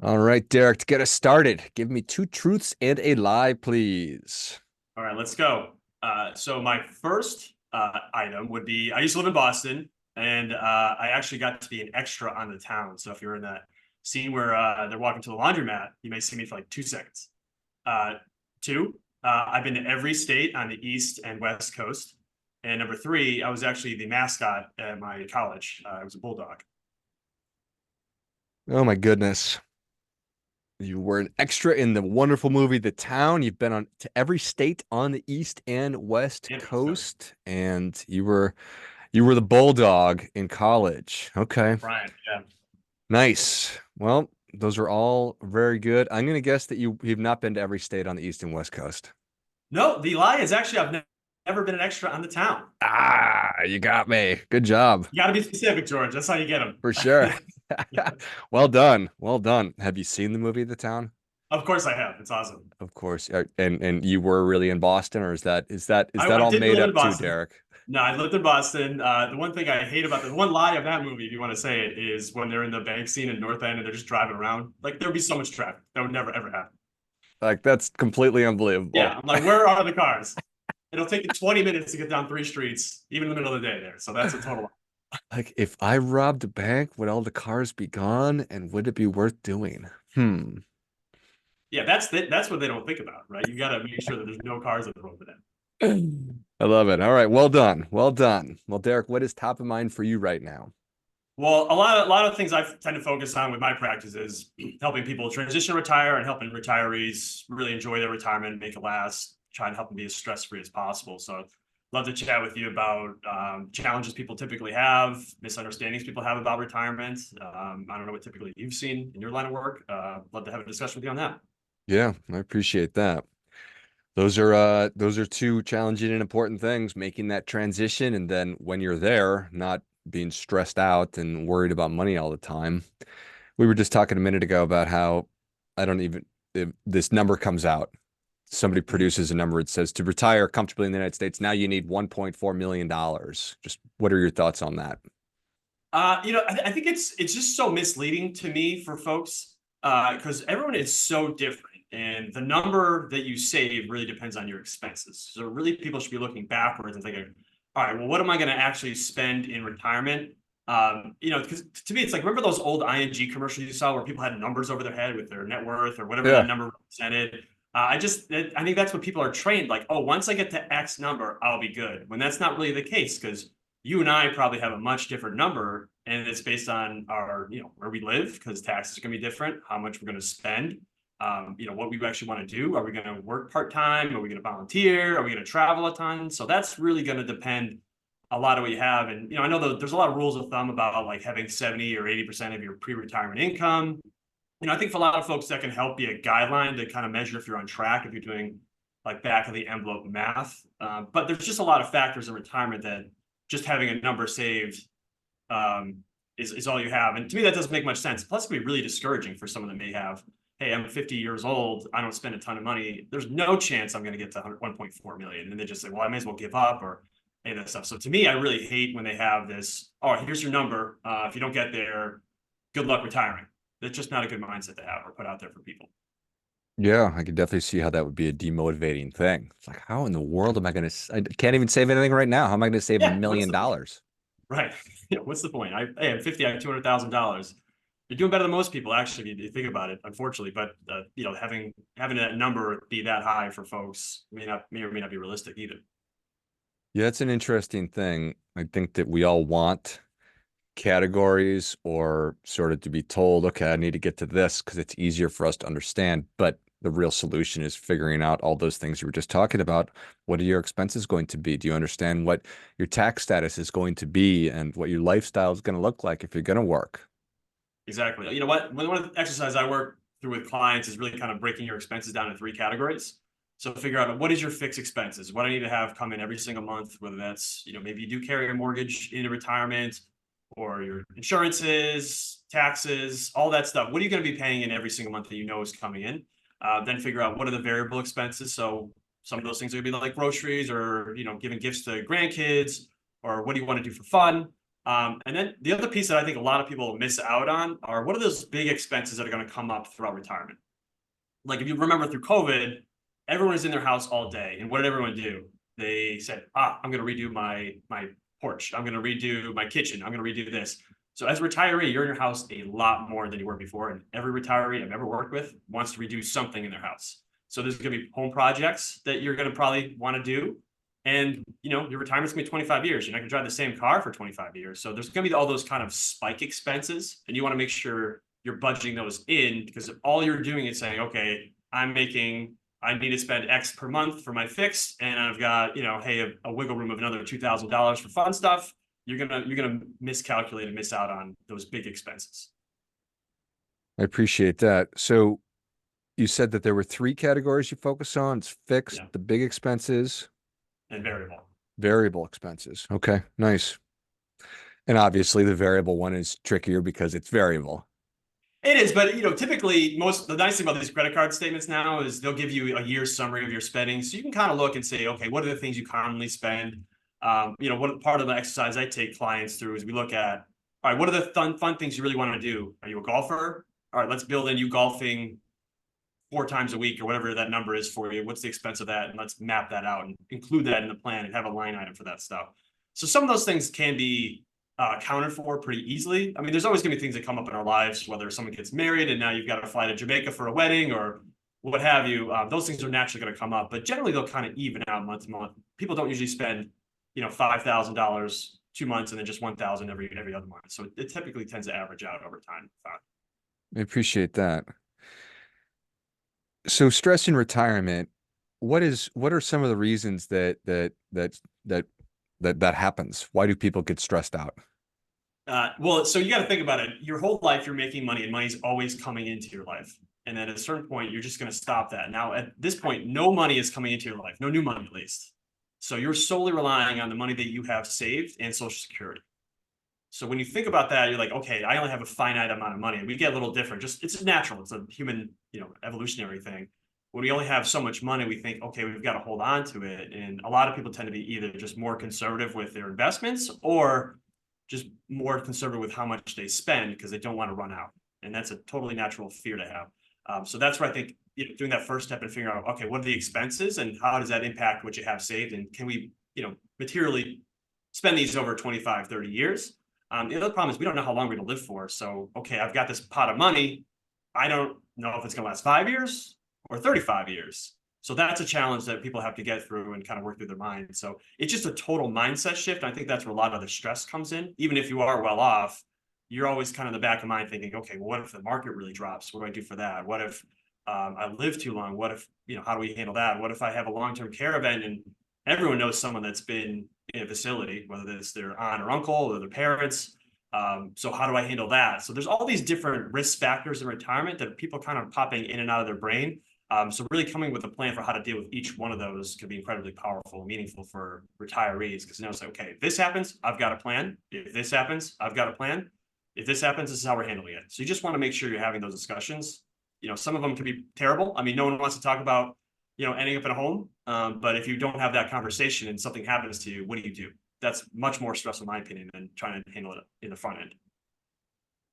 All right, Derek, to get us started, give me two truths and a lie, please. All right, let's go. So my first item would be I used to live in Boston, and I actually got to be an extra on the town. So if you're in that scene where they're walking to the laundromat, you may see me for like 2 seconds. Uh, Two, I've been to every state on the East and West Coast. And number three, I was actually the mascot at my college. I was a bulldog. Oh my goodness. You were an extra in the wonderful movie The Town. You've been on to every state on the East and West And East Coast. Coast, and you were the bulldog in college. Okay. Brian, yeah. Nice. Well, those are all very good. I'm gonna guess that you've not been to every state on the East and West Coast. No, the lie is actually never been an extra on the town. Ah, you got me. Good job. You got to be specific, George. That's how you get For sure. them. Well done. Well done. Have you seen the movie The Town? Of course I have. It's awesome. Of course. And you were really in Boston, or is that I all didn't made live in up too, Boston. Derek? No, I lived in Boston. The one thing I hate about the one lie of that movie, if you want to say it, is when they're in the bank scene in North End and they're just driving around. Like there'd be so much traffic. That would never ever happen. Like that's completely unbelievable. Yeah, I'm like, where are the cars? It'll take you 20 minutes to get down 3 streets, even in the middle of the day there. So that's a total lie. Like if I robbed a bank, would all the cars be gone and would it be worth doing? Hmm. Yeah, that's what they don't think about, right? You got to make sure that there's no cars on the road for them. I love it. All right, well done. Well done. Well, Derek, what is top of mind for you right now? Well, a lot of things I tend to focus on with my practice is helping people transition, retire, and helping retirees really enjoy their retirement, make it last, try and help them be as stress free as possible. So, I'd love to chat with you about challenges people typically have, misunderstandings people have about retirement. I don't know what typically you've seen in your line of work. Love to have a discussion with you on that. Yeah, I appreciate that. Those are two challenging and important things, making that transition and then when you're there, not being stressed out and worried about money all the time. We were just talking a minute ago about how I don't even if this number comes out, somebody produces a number, it says to retire comfortably in the United States, now you need $1.4 million dollars. Just what are your thoughts on that? I think it's just so misleading to me for folks because everyone is so different, and the number that you save really depends on your expenses. So really, people should be looking backwards and thinking, all right, well, what am I going to actually spend in retirement? Because to me, it's like remember those old ING commercials you saw where people had numbers over their head with their net worth or whatever that Yeah. number represented. I think that's what people are trained like. Oh, once I get to X number, I'll be good. When that's not really the case because you and I probably have a much different number, and it's based on our, where we live, because taxes are going to be different, how much we're going to spend, what we actually want to do. Are we going to work part time? Are we going to volunteer? Are we going to travel a ton? So that's really going to depend a lot of what you have. And I know that there's a lot of rules of thumb about like having 70 or 80% of your pre-retirement income. I think for a lot of folks that can help be a guideline to kind of measure if you're on track, if you're doing like back of the envelope math. But there's just a lot of factors in retirement that just having a number saved is all you have. And to me, that doesn't make much sense. Plus, it can be really discouraging for someone that may have, hey, I'm 50 years old. I don't spend a ton of money. There's no chance I'm going to get to 1.4 million. And they just say, well, I may as well give up or any of that stuff. So to me, I really hate when they have this, oh, here's your number. If you don't get there, good luck retiring. That's just not a good mindset to have or put out there for people. Yeah, I could definitely see how that would be a demotivating thing. It's like, how in the world am I going to, I can't even save anything right now. How am I going to save a Yeah, what's million the point? dollars? Right. What's the point? Hey, I'm 50, I have $200,000. You're doing better than most people, actually, if you think about it, unfortunately. But having that number be that high for folks may or may not be realistic either. Yeah, it's an interesting thing. I think that we all want categories or sort of to be told, okay, I need to get to this because it's easier for us to understand. But the real solution is figuring out all those things you were just talking about. What are your expenses going to be? Do you understand what your tax status is going to be and what your lifestyle is going to look like if you're going to work? Exactly. You know what? One of the exercises I work through with clients is really kind of breaking your expenses down into three categories. So figure out what is your fixed expenses, what I need to have come in every single month, whether that's, maybe you do carry a mortgage into retirement or your insurances, taxes, all that stuff. What are you going to be paying in every single month that you know is coming in? Then figure out what are the variable expenses. So some of those things are going to be like groceries or, giving gifts to grandkids or what do you want to do for fun? And then the other piece that I think a lot of people miss out on are what are those big expenses that are going to come up throughout retirement? Like if you remember through COVID, everyone was in their house all day, and what did everyone do? They said, I'm going to redo my porch. I'm going to redo my kitchen. I'm going to redo this. So as a retiree, you're in your house a lot more than you were before, and every retiree I've ever worked with wants to redo something in their house. So there's going to be home projects that you're going to probably want to do. And your retirement's gonna be 25 years. You're not gonna drive the same car for 25 years. So there's gonna be all those kind of spike expenses, and you want to make sure you're budgeting those in, because if all you're doing is saying, okay, I need to spend X per month for my fix, and I've got, hey, a wiggle room of another $2,000 for fun stuff, you're gonna miscalculate and miss out on those big expenses. I appreciate that. So you said that there were three categories you focus on. It's fixed, Yeah, the big expenses, and variable. variable expenses. Okay, nice. And obviously the variable one is trickier because it's variable. It is, but typically the nice thing about these credit card statements now is they'll give you a year's summary of your spending, so you can kind of look and say, okay, what are the things you commonly spend? What part of the exercise I take clients through is we look at, all right, what are the fun things you really want to do? Are you a golfer? All right, let's build in you golfing 4 times a week or whatever that number is for you. What's the expense of that? And let's map that out and include that in the plan and have a line item for that stuff. So some of those things can be accounted for pretty easily. I mean, there's always going to be things that come up in our lives, whether someone gets married and now you've got to fly to Jamaica for a wedding or what have you. Those things are naturally going to come up, but generally they'll kind of even out month to month. People don't usually spend, $5,000 2 months and then just 1,000 every other month. So it typically tends to average out over time. I appreciate that. So stress in retirement, what are some of the reasons that happens? Why do people get stressed out? Well, so you got to think about it. Your whole life, you're making money, and money's always coming into your life. And then at a certain point, you're just going to stop that. Now, at this point, no money is coming into your life, no new money at least. So you're solely relying on the money that you have saved and Social Security. So when you think about that, you're like, okay, I only have a finite amount of money. We get a little different. Just it's natural. It's a human, evolutionary thing. When we only have so much money, we think, okay, we've got to hold on to it. And a lot of people tend to be either just more conservative with their investments or just more conservative with how much they spend because they don't want to run out. And that's a totally natural fear to have. So that's where I think doing that first step and figuring out, okay, what are the expenses and how does that impact what you have saved? And can we, materially spend these over 25, 30 years? The other problem is we don't know how long we're going to live for. So, okay, I've got this pot of money. I don't know if it's going to last 5 years or 35 years. So that's a challenge that people have to get through and kind of work through their mind. So it's just a total mindset shift. I think that's where a lot of the stress comes in. Even if you are well off, you're always kind of in the back of mind thinking, okay, well, what if the market really drops? What do I do for that? What if I live too long? What if, how do we handle that? What if I have a long-term care event and everyone knows someone that's been in a facility, whether it's their aunt or uncle or their parents? So how do I handle that? So there's all these different risk factors in retirement that people kind of popping in and out of their brain. So really coming with a plan for how to deal with each one of those can be incredibly powerful and meaningful for retirees because it's like, okay, if this happens, I've got a plan. If this happens, I've got a plan. If this happens, this is how we're handling it. So you just want to make sure you're having those discussions. Some of them can be terrible. I mean, no one wants to talk about, ending up in a home. But if you don't have that conversation and something happens to you, what do? That's much more stressful, in my opinion, than trying to handle it in the front end.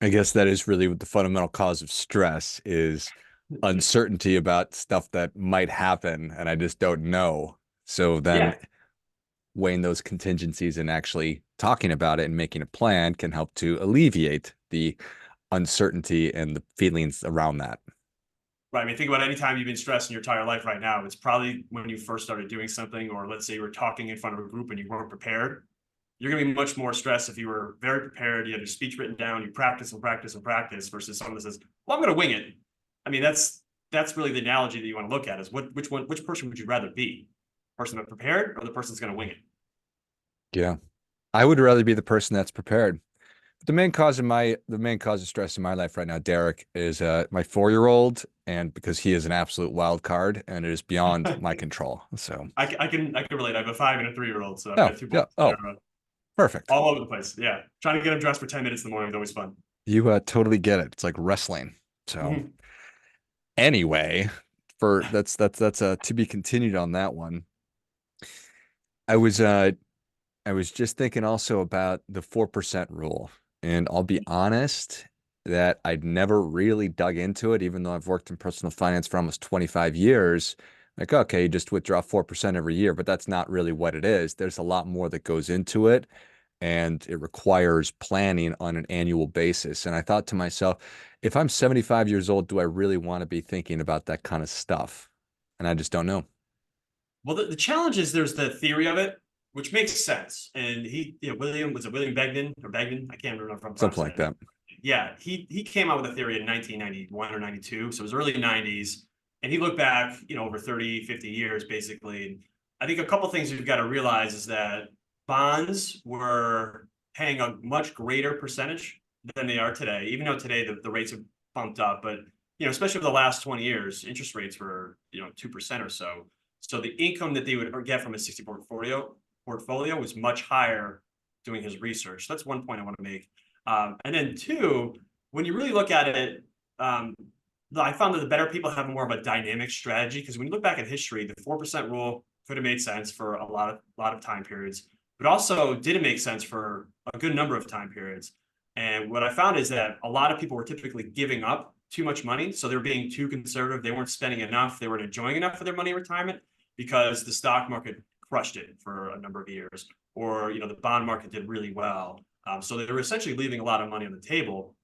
I guess that is really what the fundamental cause of stress is uncertainty about stuff that might happen and I just don't know. So then Yeah, weighing those contingencies and actually talking about it and making a plan can help to alleviate the uncertainty and the feelings around that. right. I mean, think about any time you've been stressed in your entire life right now. It's probably when you first started doing something, or let's say you were talking in front of a group and you weren't prepared. You're going to be much more stressed if you were very prepared. You had your speech written down, you practice and practice and practice versus someone that says, well, I'm going to wing it. I mean, that's really the analogy that you want to look at is which person would you rather be? The person that's prepared or the person that's going to wing it? Yeah. I would rather be the person that's prepared. The main cause of stress in my life right now, Derek, is my 4-year-old, and because he is an absolute wild card and it is beyond my control. So, I can relate. I have a 5 and a 3-year-old, so I've oh, got two yeah. boys. They're Oh, perfect. all over the place. Yeah, trying to get them dressed for 10 minutes in the morning is always fun. You totally get it. It's like wrestling. So, Mhm. anyway, for that's to be continued on that one. I was I was just thinking also about the 4% rule. And I'll be honest that I'd never really dug into it, even though I've worked in personal finance for almost 25 years. Like, okay, you just withdraw 4% every year, but that's not really what it is. There's a lot more that goes into it, and it requires planning on an annual basis. And I thought to myself, if I'm 75 years old, do I really want to be thinking about that kind of stuff? And I just don't know. Well, the challenge is there's the theory of it, which makes sense. And William, was it William Begnan or Begnan? I can't remember if I'm Something pronouncing like that. that. Yeah, he came out with a theory in 1991 or 92, so it was early 90s. And he looked back, over 30, 50 years, basically. And I think a couple things you've got to realize is that bonds were paying a much greater percentage than they are today, even though today the rates have bumped up. But, especially over the last 20 years, interest rates were, 2% or so. So the income that they would get from a 60 portfolio was much higher doing his research. That's one point I want to make. And then two, when you really look at it, I found that the better people have more of a dynamic strategy, because when you look back at history, the 4% rule could have made sense for a lot of time periods, but also didn't make sense for a good number of time periods. And what I found is that a lot of people were typically giving up too much money, so they were being too conservative. They weren't spending enough. They weren't enjoying enough of their money in retirement because the stock market crushed it for a number of years, or the bond market did really well. So they were essentially leaving a lot of money on the table.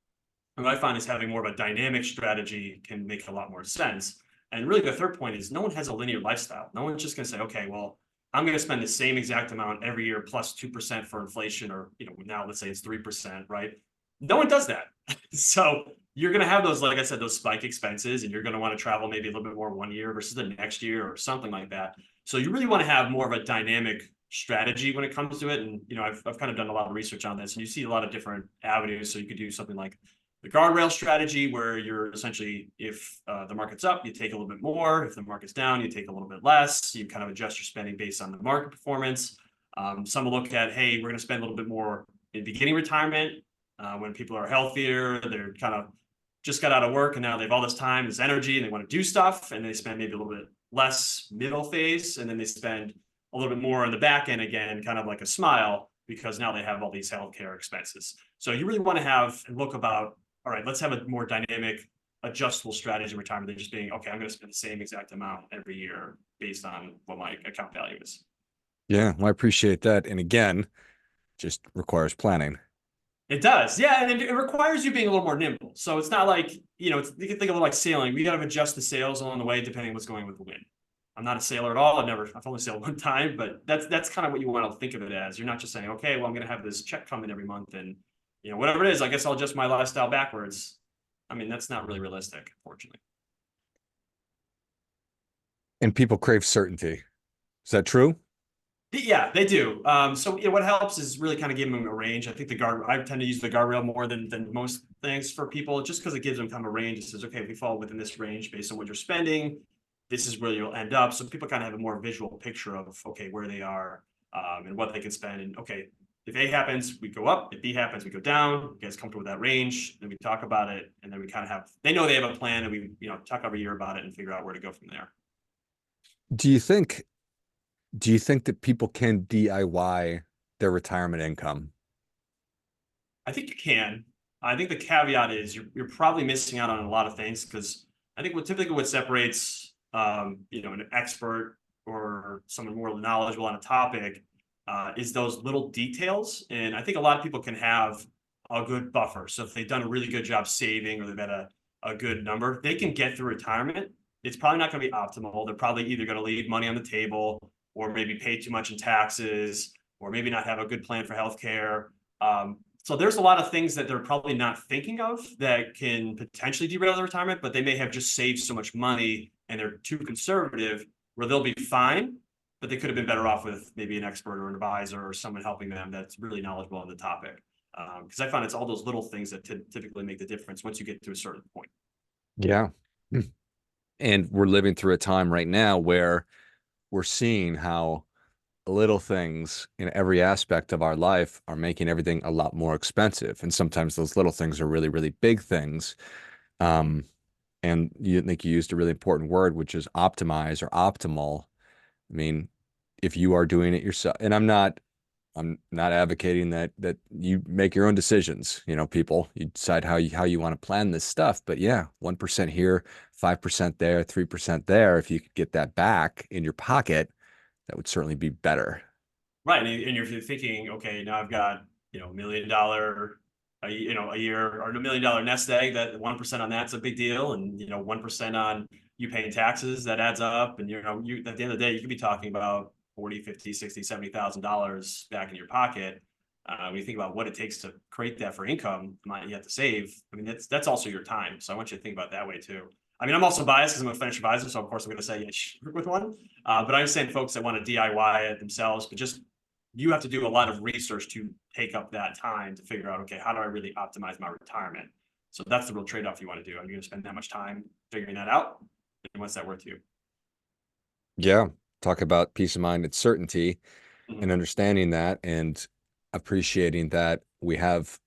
And what I find is having more of a dynamic strategy can make a lot more sense. And really, the third point is no one has a linear lifestyle. No one's just going to say, okay, well, I'm going to spend the same exact amount every year plus 2% for inflation, or now let's say it's 3%, right? No one does that. So you're going to have those, like I said, those spike expenses, and you're going to want to travel maybe a little bit more one year versus the next year or something like that. So you really want to have more of a dynamic strategy when it comes to it. And I've kind of done a lot of research on this, and you see a lot of different avenues. So you could do something like the guardrail strategy, where you're essentially, if the market's up, you take a little bit more. If the market's down, you take a little bit less. You kind of adjust your spending based on the market performance. Some will look at, hey, we're going to spend a little bit more in beginning retirement when people are healthier. They're kind of just got out of work, and now they have all this time, this energy, and they want to do stuff, and they spend maybe a little bit less middle phase, and then they spend a little bit more on the back end again, kind of like a smile, because now they have all these healthcare expenses. So you really want to have and look about, all right, let's have a more dynamic, adjustable strategy in retirement than just being, okay, I'm going to spend the same exact amount every year based on what my account value is. Yeah, well, I appreciate that. And again, just requires planning. It does, yeah, and it requires you being a little more nimble. So it's not like, you can think of it like sailing. We got to adjust the sails along the way depending on what's going with the wind. I'm not a sailor at all. I've only sailed one time, but that's kind of what you want to think of it as. You're not just saying, okay, well, I'm going to have this check coming every month, and whatever it is, I guess I'll adjust my lifestyle backwards. I mean, that's not really realistic, unfortunately. And people crave certainty. Is that true? Yeah, they do. So what helps is really kind of giving them a range. I think I tend to use the guardrail more than most things for people, just because it gives them kind of a range. It says, okay, if we fall within this range based on what you're spending, this is where you'll end up. So people kind of have a more visual picture of, okay, where they are, and what they can spend. And okay, if A happens, we go up. If B happens, we go down. You guys comfortable with that range? Then we talk about it, and then we kind of they know they have a plan, and we talk every year about it and figure out where to go from there. Do you think do you think that people can DIY their retirement income? I think you can. I think the caveat is you're probably missing out on a lot of things, because I think what separates an expert or someone more knowledgeable on a topic is those little details. And I think a lot of people can have a good buffer. So if they've done a really good job saving, or they've had a good number, they can get through retirement. It's probably not going to be optimal. They're probably either going to leave money on the table, or maybe pay too much in taxes, or maybe not have a good plan for healthcare. So there's a lot of things that they're probably not thinking of that can potentially derail their retirement, but they may have just saved so much money and they're too conservative, where they'll be fine, but they could have been better off with maybe an expert or an advisor or someone helping them that's really knowledgeable on the topic. Because I find it's all those little things that typically make the difference once you get to a certain point. Yeah. And we're living through a time right now where we're seeing how little things in every aspect of our life are making everything a lot more expensive. And sometimes those little things are really, really big things. Um, and you think you used a really important word, which is optimize or optimal. I mean, if you are doing it yourself, and I'm not I'm not advocating that you make your own decisions, people. You decide how you want to plan this stuff. But yeah, 1% here, 5% there, 3% there. If you could get that back in your pocket, that would certainly be better. Right. And you're thinking, okay, now I've got, $1 million a year or $1 million nest egg, that 1% on that's a big deal. And, 1% on you paying taxes, that adds up. And, you at the end of the day, you could be talking about 40, 50, 60, $70,000 back in your pocket. When you think about what it takes to create that for income, you have to save. I mean, that's also your time. So I want you to think about it that way too. I mean, I'm also biased because I'm a financial advisor, so of course I'm going to say work with one. But I understand folks that want to DIY it themselves, but just you have to do a lot of research to take up that time to figure out, okay, how do I really optimize my retirement? So that's the real trade-off you want to do. Are you going to spend that much time figuring that out? And what's that worth to you? Yeah. Talk about peace of mind and certainty and Mhm. understanding that and appreciating that we have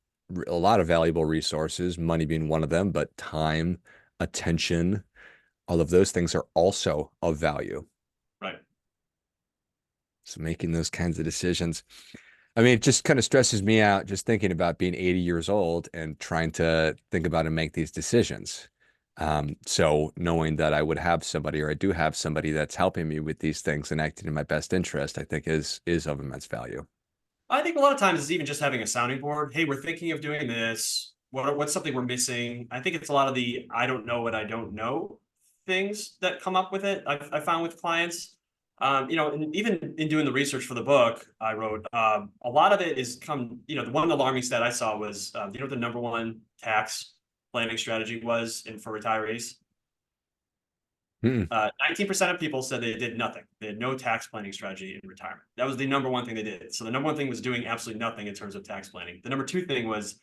a lot of valuable resources, money being one of them, but time, attention, all of those things are also of value. Right. So making those kinds of decisions. I mean, it just kind of stresses me out just thinking about being 80 years old and trying to think about and make these decisions. So knowing that I would have somebody or I do have somebody that's helping me with these things and acting in my best interest, I think is of immense value. I think a lot of times it's even just having a sounding board. Hey, we're thinking of doing this. What's something we're missing? I think it's a lot of the I don't know what I don't know things that come up with it. I found with clients, and even in doing the research for the book I wrote, a lot of it is the one alarming stat I saw was, what the number one tax planning strategy was for retirees? Mm. 19% of people said they did nothing. They had no tax planning strategy in retirement. That was the number one thing they did. So the number one thing was doing absolutely nothing in terms of tax planning. The number two thing was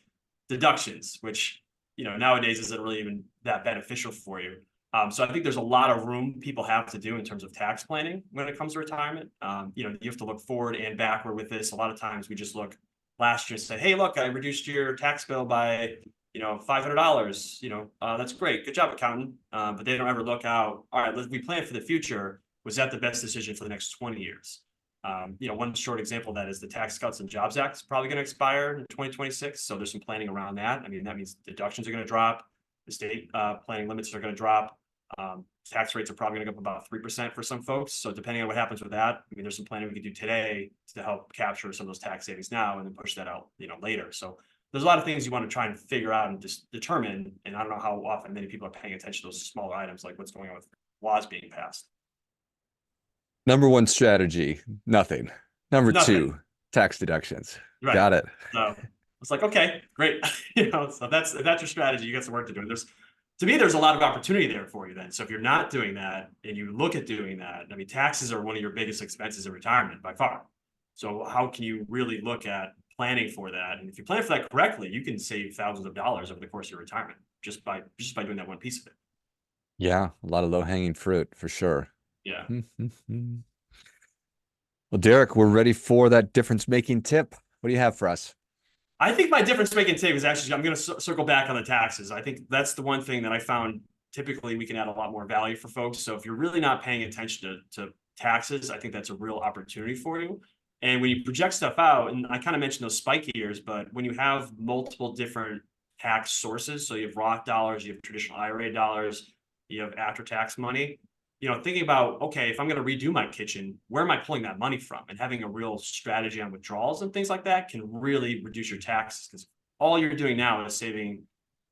deductions, which nowadays isn't really even that beneficial for you. So I think there's a lot of room people have to do in terms of tax planning when it comes to retirement. You have to look forward and backward with this. A lot of times we just look last year and say, hey, look, I reduced your tax bill by $500. That's great. Good job, accountant. But they don't ever look out. All right, we plan for the future. Was that the best decision for the next 20 years? One short example of that is the Tax Cuts and Jobs Act is probably going to expire in 2026. So there's some planning around that. I mean, that means deductions are going to drop. The state planning limits are going to drop. Tax rates are probably going to go up about 3% for some folks. So depending on what happens with that, I mean, there's some planning we could do today to help capture some of those tax savings now and then push that out, later. So there's a lot of things you want to try and figure out and just determine. And I don't know how often many people are paying attention to those smaller items, like what's going on with laws being passed. Number one strategy, nothing. Number Nothing. two, tax deductions. Right. Got it. So it's like, okay, great. So if that's your strategy, you got some work to do. And to me, there's a lot of opportunity there for you then. So if you're not doing that and you look at doing that, I mean, taxes are one of your biggest expenses in retirement by far. So how can you really look at planning for that? And if you plan for that correctly, you can save thousands of dollars over the course of your retirement just by doing that one piece of it. Yeah, a lot of low-hanging fruit for sure. Yeah. Well, Derek, we're ready for that difference-making tip. What do you have for us? I think my difference making take is actually, I'm going to circle back on the taxes. I think that's the one thing that I found typically we can add a lot more value for folks. So if you're really not paying attention to taxes, I think that's a real opportunity for you. And when you project stuff out, and I kind of mentioned those spike years, but when you have multiple different tax sources, so you have Roth dollars, you have traditional IRA dollars, you have after tax money, thinking about, okay, if I'm going to redo my kitchen, where am I pulling that money from? And having a real strategy on withdrawals and things like that can really reduce your taxes, because all you're doing now is saving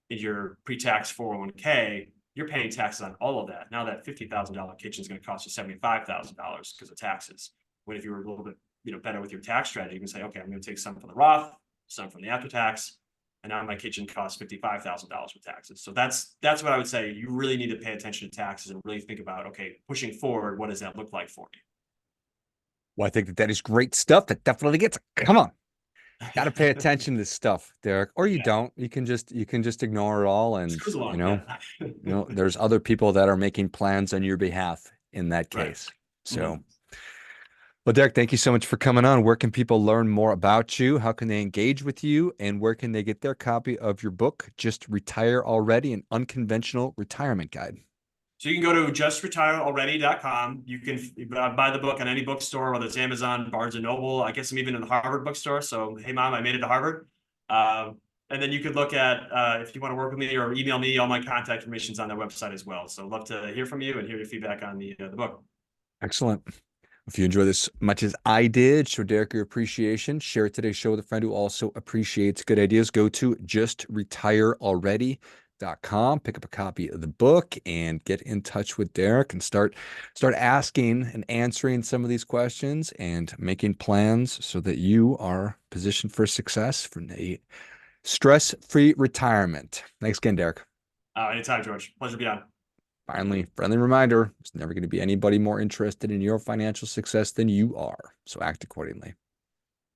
in your pre-tax 401k. You're paying taxes on all of that. Now that $50,000 kitchen is going to cost you $75,000 because of taxes. When if you were a little bit better with your tax strategy, you can say, okay, I'm going to take some from the Roth, some from the after tax, and now my kitchen costs $55,000 with taxes. So that's what I would say. You really need to pay attention to taxes and really think about, okay, pushing forward, what does that look like for Well, I think that is great stuff. That definitely gets. Come on, got to pay you? attention to this stuff, Derek. Or you Yeah, don't. You can just ignore it all, just and cruise along. Yeah. there's other people that are making plans on your behalf in that Right. case. Mhm. So, well, Derek, thank you so much for coming on. Where can people learn more about you? How can they engage with you? And where can they get their copy of your book, Just Retire Already, an Unconventional Retirement Guide? So you can go to justretirealready.com. You can buy the book on any bookstore, whether it's Amazon, Barnes and Noble. I guess I'm even in the Harvard bookstore. So, hey, mom, I made it to Harvard. And then you could look at if you want to work with me or email me. All my contact information is on their website as well. So, love to hear from you and hear your feedback on the book. Excellent. If you enjoy this much as I did, show Derek your appreciation. Share today's show with a friend who also appreciates good ideas. Go to justretirealready.com, pick up a copy of the book, and get in touch with Derek and start asking and answering some of these questions and making plans so that you are positioned for success for a stress-free retirement. Thanks again, Derek. Anytime, George. Pleasure to be on. Finally, friendly reminder, there's never going to be anybody more interested in your financial success than you are. So act accordingly.